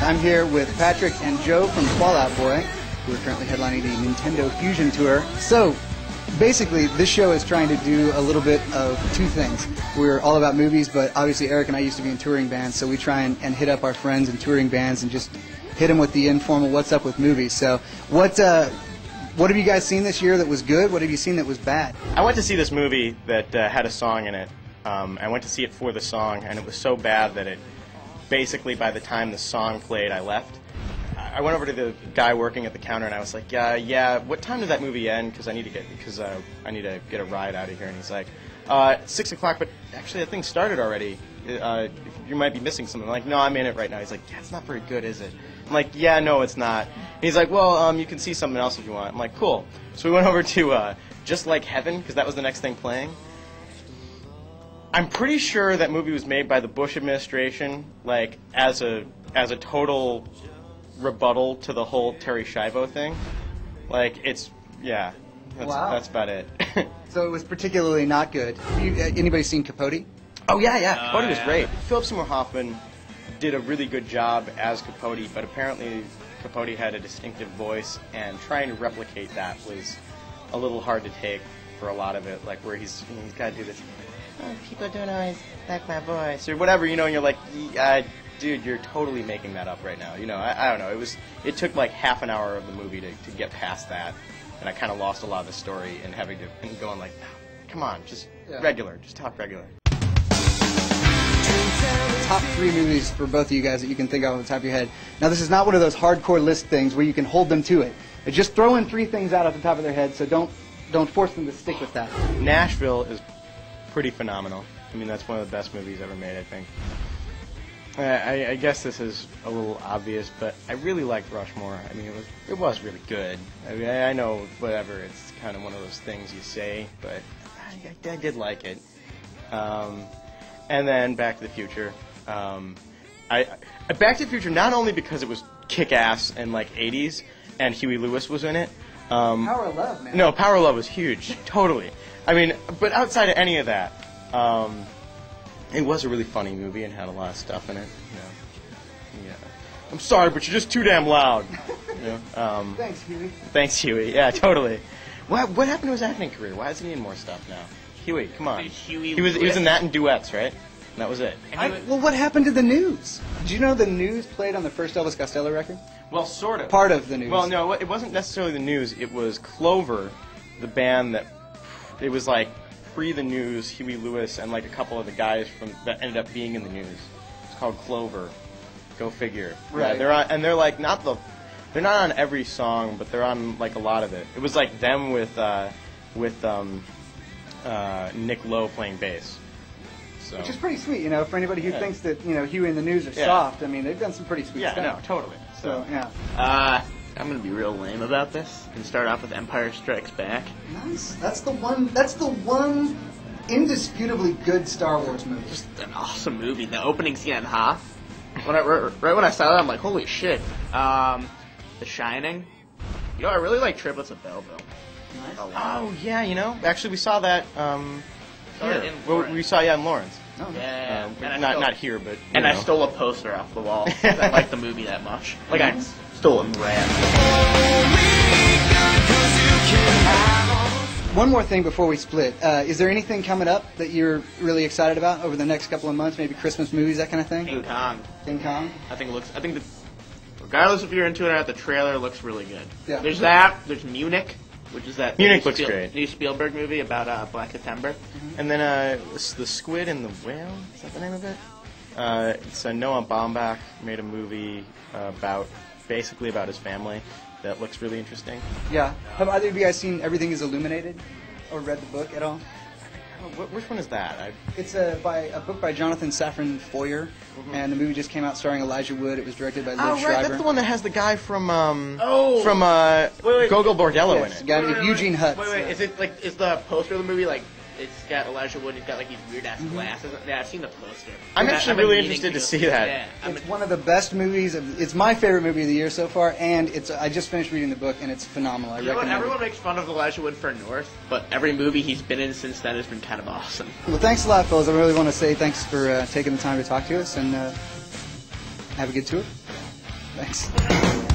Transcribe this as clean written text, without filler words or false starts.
I'm here with Patrick and Joe from Fall Out Boy, who are currently headlining the Nintendo Fusion Tour. So, basically, this show is trying to do a little bit of two things. We're all about movies, but obviously Eric and I used to be in touring bands, so we try and hit up our friends in touring bands and just hit them with the informal what's up with movies. So, what have you guys seen this year that was good? What have you seen that was bad? I went to see this movie that had a song in it. I went to see it for the song, and it was so bad that it basically, by the time the song played, I left. I went over to the guy working at the counter, and I was like, yeah, what time did that movie end? Because I need to get a ride out of here. And he's like, 6 o'clock, but actually that thing started already. You might be missing something. I'm like, no, I'm in it right now. He's like, yeah, it's not very good, is it? I'm like, yeah, no, it's not. And he's like, well, you can see something else if you want. I'm like, cool. So we went over to Just Like Heaven, because that was the next thing playing. I'm pretty sure that movie was made by the Bush administration, like, as a total rebuttal to the whole Terry Schiavo thing. Like, yeah, that's about it. So it was particularly not good. Anybody seen Capote? Oh, yeah. Capote was great. Philip Seymour Hoffman did a really good job as Capote, but apparently Capote had a distinctive voice, and trying to replicate that was a little hard to take for a lot of it, like where he's got to do this, oh, people don't always like my voice, or whatever, and you're like, dude, you're totally making that up right now. I don't know. It took like half an hour of the movie to get past that, and I kind of lost a lot of the story and going like, come on, just talk regular. Top 3 movies for both of you guys that you can think of off the top of your head. Now, this is not one of those hardcore list things where you can hold them to it. They're just throwing 3 things out at the top of their head, so don't force them to stick with that. Nashville is pretty phenomenal. I mean, that's one of the best movies ever made, I think. I guess this is a little obvious, but I really liked Rushmore. I mean, it was really good. I mean, I know, whatever, it's kind of one of those things you say, but I did like it. And then Back to the Future. Back to the Future, not only because it was kick-ass and like 80s, and Huey Lewis was in it. Power of Love, man. No, Power of Love was huge, totally. I mean, but outside of any of that, it was a really funny movie and had a lot of stuff in it. Yeah. I'm sorry, but you're just too damn loud. Thanks, Huey. Thanks, Huey. Yeah, totally. What happened to his acting career? Why isn't he in more stuff now? Huey, come on. He was in that and Duets, right? And that was it. Well, what happened to the News? Did you know the News played on the first Elvis Costello record? Well, sort of. Part of the News. Well, no, it wasn't necessarily the News. It was Clover, the band it was like Free the News, Huey Lewis, and like a couple of the guys that ended up being in the News. It's called Clover. Go figure. Right. Yeah, they're like they're not on every song, but they're on like a lot of it. It was like them with Nick Lowe playing bass. So. Which is pretty sweet, for anybody who thinks that, Huey and the News are soft. I mean, they've done some pretty sweet stuff. Yeah, no, totally. So, yeah. I'm going to be real lame about this and start off with Empire Strikes Back. Nice. That's the one indisputably good Star Wars movie. Just an awesome movie. The opening scene at Hoth. Right when I saw that, I'm like, holy shit. The Shining. I really like Triplets of Belleville. Nice. Oh, yeah, actually we saw that here. We saw in Lawrence. Oh, yeah. Not here, but I stole a poster off the wall. I like the movie that much. Like I stole it and ran. One more thing before we split. Is there anything coming up that you're really excited about over the next couple of months? Maybe Christmas movies, that kind of thing? King Kong. King Kong? I think regardless if you're into it or not, the trailer looks really good. Yeah. There's that. There's Munich, which is that Munich looks great. New Spielberg movie about Black September. Mm-hmm. And then The Squid and the Whale, is that the name of it? It's Noah Baumbach made a movie basically about his family that looks really interesting. Yeah. Have either of you guys seen Everything is Illuminated or read the book at all? Which one is that? It's a book by Jonathan Safran Foer, and the movie just came out starring Elijah Wood. It was directed by Liv Schreiber. That's the one that has the guy from Gogol Bordello in it. Got Eugene Hutz. Wait, is the poster of the movie like? It's got Elijah Wood. He's got like these weird ass glasses. Yeah, I've seen the poster. I'm actually really interested to see that. Yeah, it's one of the best movies. It's my favorite movie of the year so far, and I just finished reading the book, and it's phenomenal. I recommend it. Everyone makes fun of Elijah Wood for North, but every movie he's been in since then has been kind of awesome. Well, thanks a lot, fellas. I really want to say thanks for taking the time to talk to us, and have a good tour. Thanks.